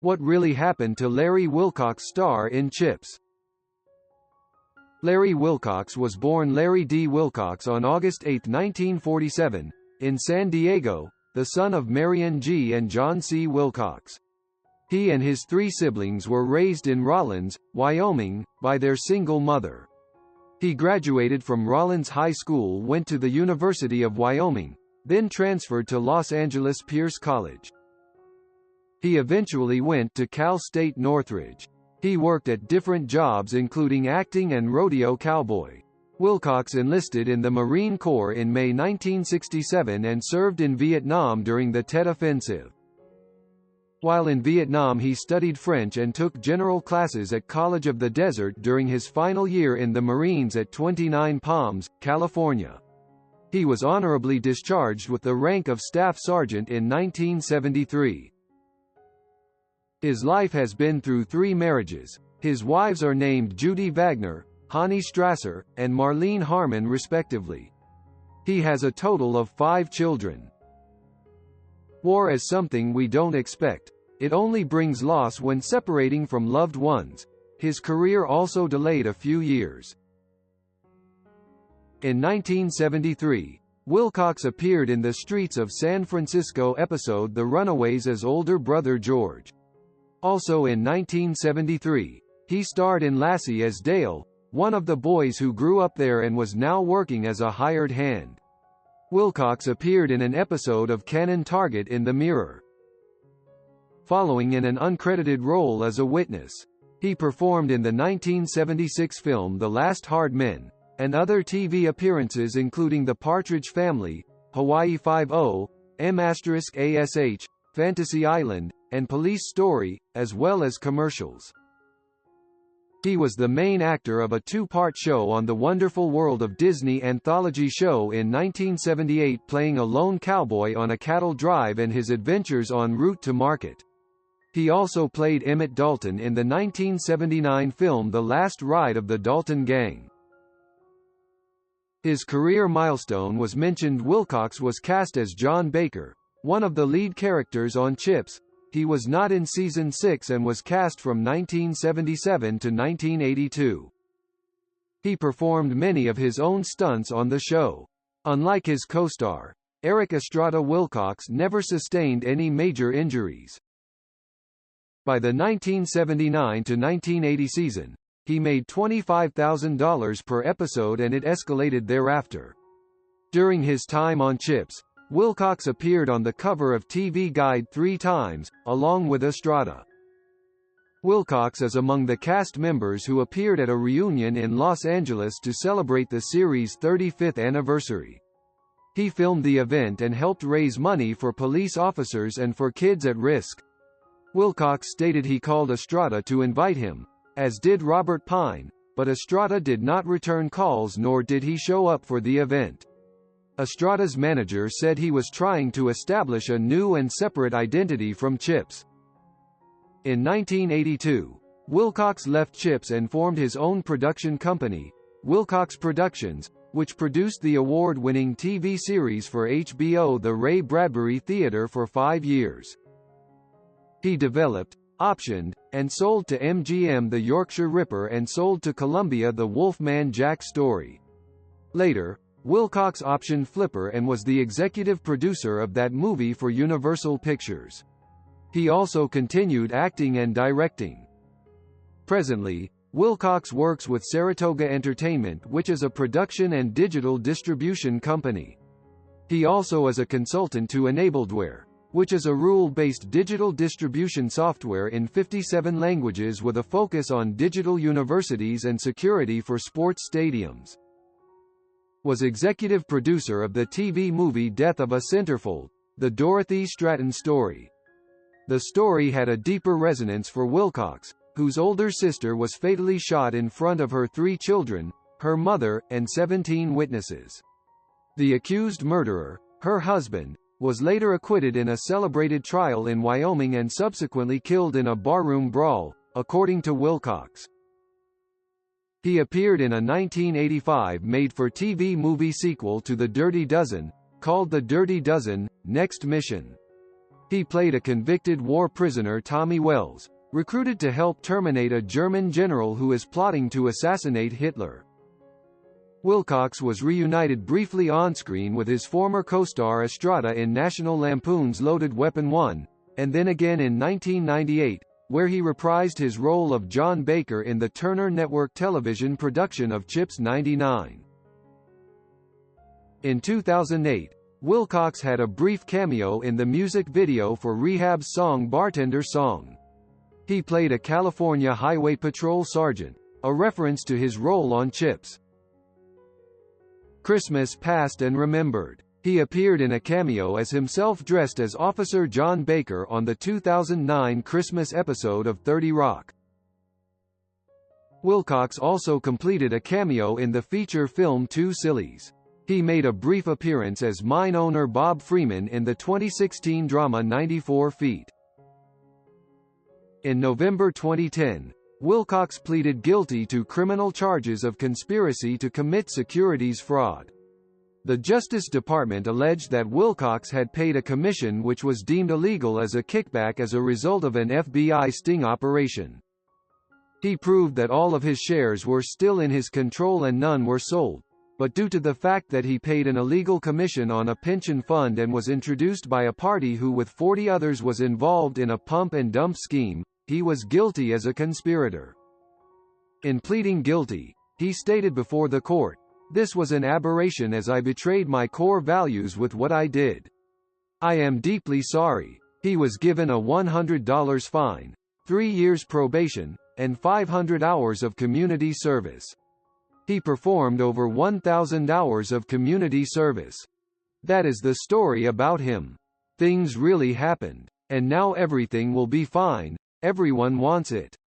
What Really Happened to Larry Wilcox, star in CHiPs. Larry Wilcox was born Larry Dee Wilcox on August 8, 1947, in San Diego, the son of Marion G and John C. Wilcox. He and his three siblings were raised in Rawlins, Wyoming, by their single mother. He graduated from Rawlins High School, went to the University of Wyoming, then transferred to Los Angeles Pierce College. He eventually went to Cal State Northridge. He worked at different jobs including acting and rodeo cowboy. Wilcox enlisted in the Marine Corps in May 1967 and served in Vietnam during the Tet Offensive. While in Vietnam he studied French and took general classes at College of the Desert during his final year in the Marines at 29 Palms, California. He was honorably discharged with the rank of Staff Sergeant in 1973. His life has been through 3 marriages. His wives are named Judy Wagner, Hani Strasser, and Marlene Harmon respectively. He has a total of 5 children. War is something we don't expect. It only brings loss when separating from loved ones. His career also delayed a few years. In 1973, Wilcox appeared in the Streets of San Francisco episode The Runaways as older brother George. Also in 1973, he starred in Lassie as Dale, one of the boys who grew up there and was now working as a hired hand. Wilcox appeared in an episode of Cannon Target in The Mirror, following in an uncredited role as a witness. He performed in the 1976 film The Last Hard Men, and other TV appearances including The Partridge Family, Hawaii Five-0, M***ASH, Fantasy Island, and Police Story, as well as commercials. He was the main actor of a 2-part show on The Wonderful World of Disney anthology show in 1978, playing a lone cowboy on a cattle drive and his adventures en route to market. He also played Emmett Dalton in the 1979 film The Last Ride of the Dalton Gang. His career milestone was mentioned. Wilcox was cast as John Baker, one of the lead characters on CHiPs. He was not in season 6 and was cast from 1977 to 1982. He performed many of his own stunts on the show. Unlike his co-star, Eric Estrada, Wilcox never sustained any major injuries. By the 1979 to 1980 season, he made $25,000 per episode and it escalated thereafter. During his time on CHiPs, Wilcox appeared on the cover of TV Guide 3 times, along with Estrada. Wilcox is among the cast members who appeared at a reunion in Los Angeles to celebrate the series' 35th anniversary. He filmed the event and helped raise money for police officers and for kids at risk. Wilcox stated he called Estrada to invite him, as did Robert Pine, but Estrada did not return calls nor did he show up for the event. Estrada's manager said he was trying to establish a new and separate identity from CHiPs. In 1982, Wilcox left CHiPs and formed his own production company, Wilcox Productions, which produced the award-winning TV series for HBO The Ray Bradbury Theater for 5 years. He developed, optioned, and sold to MGM The Yorkshire Ripper and sold to Columbia The Wolfman Jack story. Later, Wilcox optioned Flipper and was the executive producer of that movie for Universal Pictures. He also continued acting and directing. Presently, Wilcox works with Saratoga Entertainment, which is a production and digital distribution company. He also is a consultant to Enabledware, which is a rule-based digital distribution software in 57 languages with a focus on digital universities and security for sports stadiums. Was executive producer of the TV movie Death of a Centerfold, the Dorothy Stratton story. The story had a deeper resonance for Wilcox, whose older sister was fatally shot in front of her 3 children, her mother, and 17 witnesses. The accused murderer, her husband, was later acquitted in a celebrated trial in Wyoming and subsequently killed in a barroom brawl, according to Wilcox. He appeared in a 1985 made-for-TV movie sequel to The Dirty Dozen, called The Dirty Dozen: Next Mission. He played a convicted war prisoner Tommy Wells, recruited to help terminate a German general who is plotting to assassinate Hitler. Wilcox was reunited briefly on-screen with his former co-star Estrada in National Lampoon's Loaded Weapon 1, and then again in 1998, where he reprised his role of John Baker in the Turner Network television production of CHiPs 99. In 2008, Wilcox had a brief cameo in the music video for Rehab's song Bartender Song. He played a California Highway Patrol sergeant, a reference to his role on CHiPs. Christmas Past and Remembered. He appeared in a cameo as himself dressed as Officer John Baker on the 2009 Christmas episode of 30 Rock. Wilcox also completed a cameo in the feature film Two Sillies. He made a brief appearance as mine owner Bob Freeman in the 2016 drama 94 Feet. In November 2010, Wilcox pleaded guilty to criminal charges of conspiracy to commit securities fraud. The Justice Department alleged that Wilcox had paid a commission which was deemed illegal as a kickback as a result of an FBI sting operation. He proved that all of his shares were still in his control and none were sold, but due to the fact that he paid an illegal commission on a pension fund and was introduced by a party who with 40 others was involved in a pump and dump scheme, he was guilty as a conspirator. In pleading guilty, he stated before the court, "This was an aberration as I betrayed my core values with what I did. I am deeply sorry." He was given a $100 fine, 3 years probation, and 500 hours of community service. He performed over 1,000 hours of community service. That is the story about him. Things really happened. And now everything will be fine. Everyone wants it.